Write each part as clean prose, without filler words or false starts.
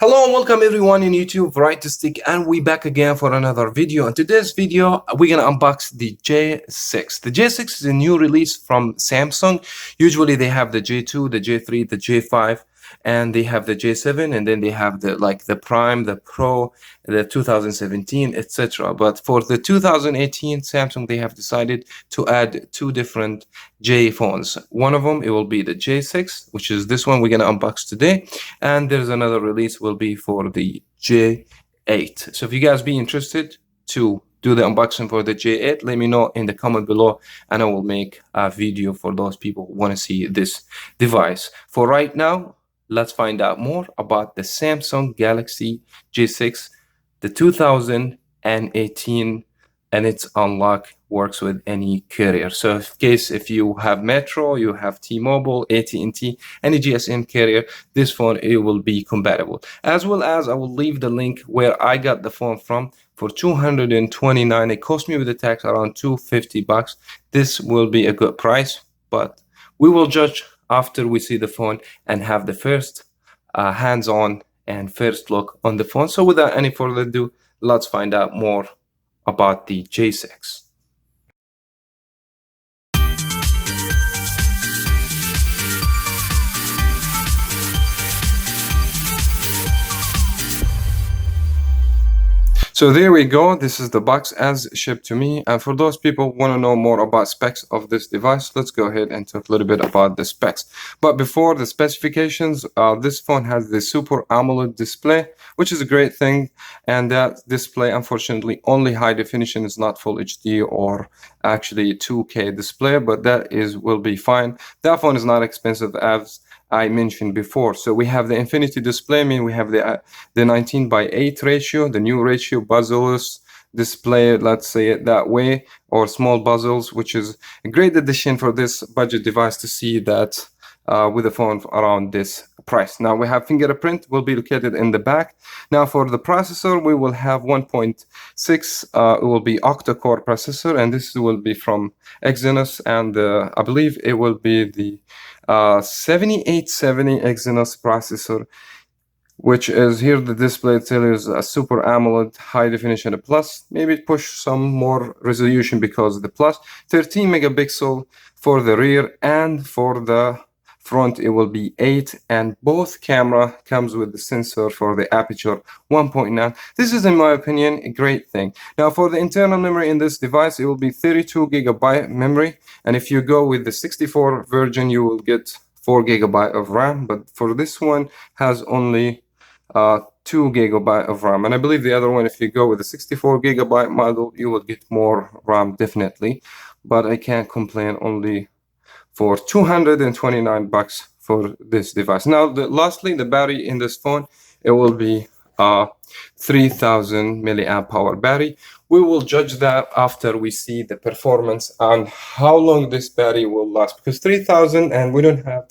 Hello and welcome everyone in YouTube, Right to Stick, and we back again for another video. In today's video, we're gonna unbox the J6. The J6 is a new release from Samsung. Usually they have the J2, the J3, the J5, and they have the J7, and then they have the Prime, the Pro, the 2017, etc. But for the 2018 Samsung, they have decided to add two different J phones. One of them, it will be the J6, which is this one we're gonna unbox today, and there's another release will be for the J8. So if you guys be interested to do the unboxing for the J8, let me know in the comment below, and I will make a video for those people who want to see this device. For right now, let's find out more about the Samsung Galaxy J6, the 2018, and its unlock works with any carrier. So in case if you have Metro, you have T-Mobile, AT&T, any GSM carrier, this phone, it will be compatible. As well as I will leave the link where I got the phone from for $229. It cost me with the tax around $250. This will be a good price, but we will judge after we see the phone and have the first hands-on and first look on the phone. So without any further ado, let's find out more about the J6. So there we go. This is the box as shipped to me. And for those people who want to know more about specs of this device, let's go ahead and talk a little bit about the specs. But before the specifications, this phone has the Super AMOLED display, which is a great thing. And that display, unfortunately, only high definition, is not full HD or actually 2K display, but that will be fine. That phone is not expensive, as I mentioned before. So we have the Infinity display, meaning we have the 19:8 ratio, the new ratio, bezel-less display, let's say it that way, or small bezels, which is a great addition for this budget device to see that with a phone around this price. Now we have fingerprint will be located in the back. Now for the processor, we will have 1.6, it will be octa-core processor, and this will be from Exynos, and I believe it will be the 7870 Exynos processor, which is here the display tells a Super AMOLED high definition plus, maybe push some more resolution because of the plus. 13 megapixel for the rear, and for the front it will be 8, and both camera comes with the sensor for the aperture 1.9. This is, in my opinion, a great thing. Now for the internal memory in this device, it will be 32 gigabyte memory, and if you go with the 64 version, you will get 4 gigabyte of RAM, but for this one has only 2 gigabyte of RAM, and I believe the other one, if you go with the 64 gigabyte model, you will get more RAM definitely, but I can't complain only for $229 for this device. Now lastly, the battery in this phone, it will be 3000 milliamp hour battery. We will judge that after we see the performance and how long this battery will last, because 3000, and we don't have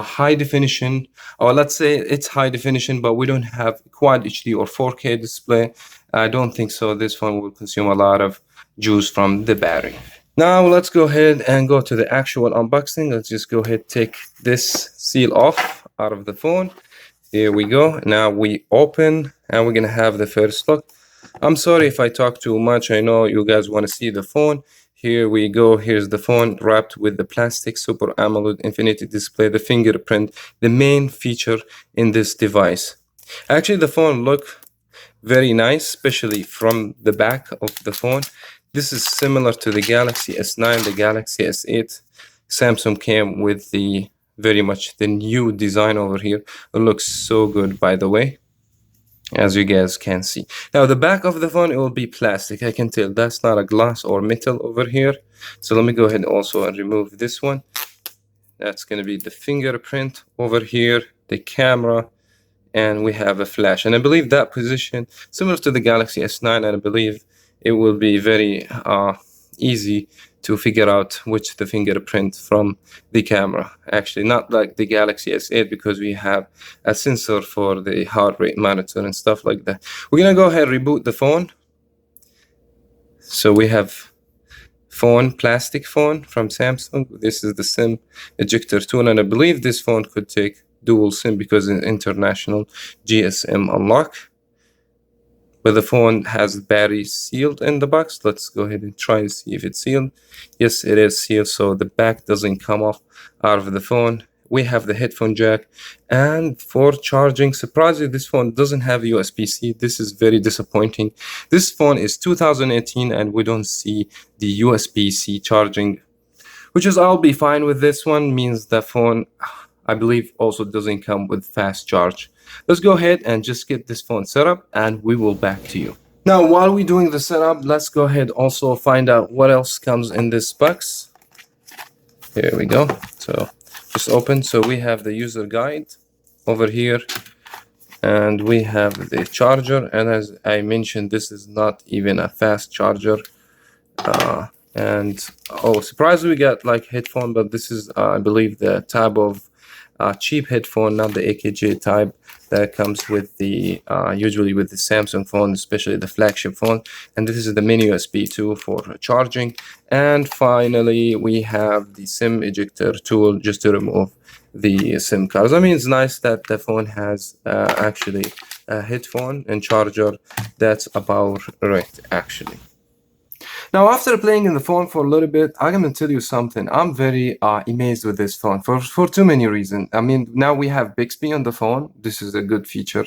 high definition, or let's say it's high definition, but we don't have quad HD or 4K display. I don't think so. This phone will consume a lot of juice from the battery. Now let's go ahead and go to the actual unboxing. Let's just go ahead, take this seal off out of the phone. Here we go. Now we open, and we're gonna have the first look. I'm sorry if I talk too much. I know you guys want to see the phone. Here we go. Here's the phone wrapped with the plastic Super AMOLED Infinity display, the fingerprint, the main feature in this device. Actually, the phone look very nice, especially from the back of the phone. This is similar to the Galaxy S9, the Galaxy S8. Samsung came with the very much the new design over here. It looks so good, by the way, as you guys can see. Now the back of the phone, it will be plastic. I can tell that's not a glass or metal over here. So let me go ahead also and remove this one. That's going to be the fingerprint over here, the camera, and we have a flash. And I believe that position similar to the Galaxy S9, and I believe it will be very easy to figure out which the fingerprint from the camera. Actually, not like the Galaxy S8, because we have a sensor for the heart rate monitor and stuff like that. We're gonna go ahead and reboot the phone. So we have phone, plastic phone from Samsung. This is the SIM ejector tool, and I believe this phone could take dual SIM because it's international GSM unlock. But the phone has battery sealed in the box. Let's go ahead and try and see if it's sealed. Yes, it is sealed, so the back doesn't come off out of the phone. We have the headphone jack, and for charging, surprisingly, this phone doesn't have USB-C. This is very disappointing. This phone is 2018, and we don't see the USB-C charging, which is I'll be fine with this one. Means the phone, I believe, also doesn't come with fast charge. Let's go ahead and just get this phone set up, and we will back to you. Now, while we're doing the setup, let's go ahead also find out what else comes in this box. Here we go. So just open. So we have the user guide over here, and we have the charger. And as I mentioned, this is not even a fast charger. And oh, surprisingly, we got like headphone, but this is I believe the type of cheap headphone, not the AKG type that comes with the usually with the Samsung phone, especially the flagship phone. And this is the mini USB 2 for charging. And finally, we have the SIM ejector tool just to remove the SIM cards. I mean, it's nice that the phone has actually a headphone and charger. That's about right, actually. Now, after playing in the phone for a little bit, I'm going to tell you something. I'm very amazed with this phone for too many reasons. I mean, now we have Bixby on the phone. This is a good feature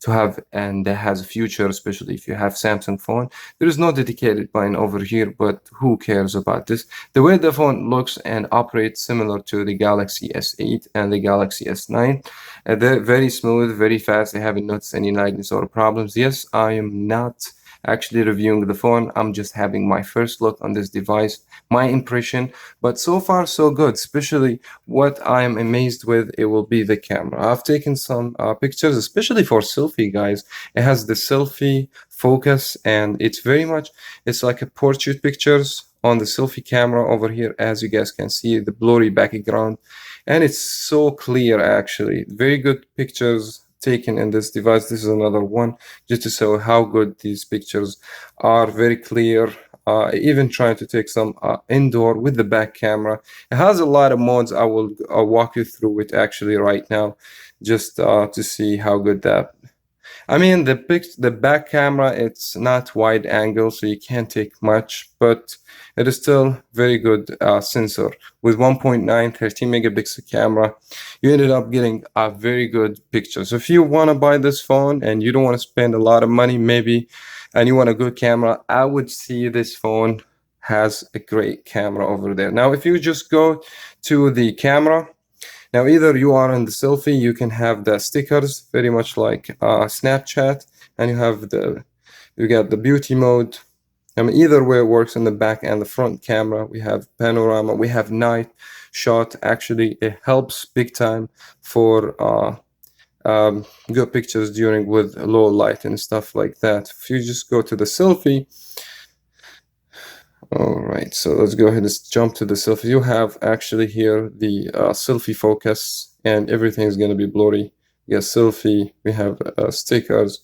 to have, and that has a future, especially if you have Samsung phone. There is no dedicated button over here, but who cares about this? The way the phone looks and operates similar to the Galaxy S8 and the Galaxy S9. They're very smooth, very fast. I haven't noticed any lagness or problems. Yes, I am not actually reviewing the phone. I'm just having my first look on this device, my impression, but so far so good. Especially what I'm amazed with, it will be the camera. I've taken some pictures, especially for selfie, guys. It has the selfie focus, and it's like a portrait pictures on the selfie camera over here. As you guys can see, the blurry background, and it's so clear, actually. Very good pictures taken in this device. This is another one just to show how good these pictures are. Very clear. Even trying to take some indoor with the back camera. It has a lot of modes. I'll walk you through it actually right now, just to see how good that. I mean, the back camera, it's not wide angle, so you can't take much, but it is still very good sensor. With 1.9 13 megapixel camera, you ended up getting a very good picture. So if you want to buy this phone and you don't want to spend a lot of money maybe, and you want a good camera, I would see this phone has a great camera over there. Now, if you just go to the camera, now either you are in the selfie, you can have the stickers, very much like Snapchat, and you got the beauty mode. I mean, either way it works in the back and the front camera. We have panorama, we have night shot. Actually, it helps big time for good pictures with low light and stuff like that. If you just go to the selfie, all right, so let's go ahead and jump to the selfie. You have actually here the selfie focus, and everything's going to be blurry. We got selfie, we have stickers.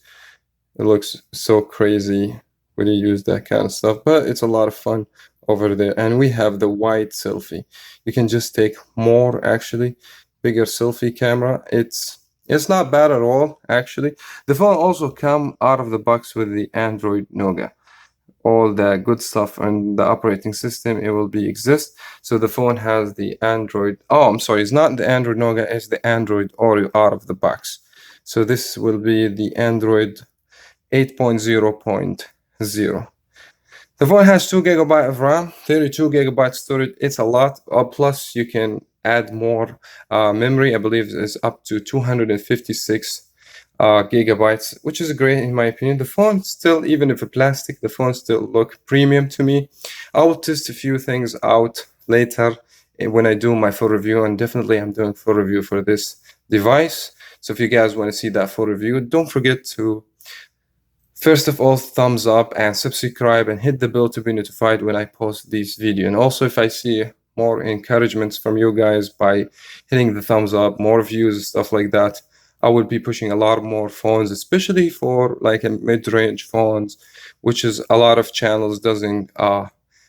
It looks so crazy when you use that kind of stuff, but it's a lot of fun over there. And we have the wide selfie. You can just take more, actually, bigger selfie camera. It's not bad at all, actually. The phone also comes out of the box with the Android Nougat. All the good stuff and the operating system, it will be exist. So the phone has the Android. Oh, I'm sorry, it's not the Android Nougat, it's the Android Oreo out of the box. So this will be the Android 8.0.0. The phone has 2 GB of RAM, 32 GB storage. It's a lot. Plus, you can add more memory. I believe it's up to 256 gigabytes, which is great in my opinion. The phone still, even if it's plastic, the phone still look premium to me. I will test a few things out later when I do my full review, and definitely I'm doing full review for this device. So if you guys want to see that full review, don't forget to first of all thumbs up and subscribe and hit the bell to be notified when I post this video. And also, if I see more encouragements from you guys by hitting the thumbs up, more views, stuff like that, I will be pushing a lot more phones, especially for like a mid-range phones, which is a lot of channels doesn't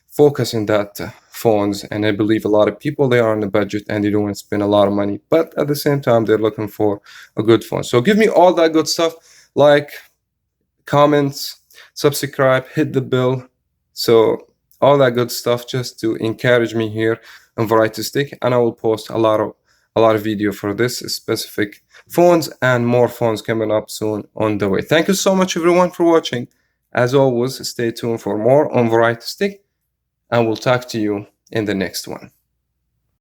focus in that phones, and I believe a lot of people, they are on a budget and they don't want to spend a lot of money, but at the same time they're looking for a good phone. So give me all that good stuff, like, comments, subscribe, hit the bell, so all that good stuff just to encourage me here on VarietyStick, and I will post a lot of video for this specific phones and more phones coming up soon on the way. Thank you so much everyone for watching. As always, stay tuned for more on VarietyStick, and we'll talk to you in the next one.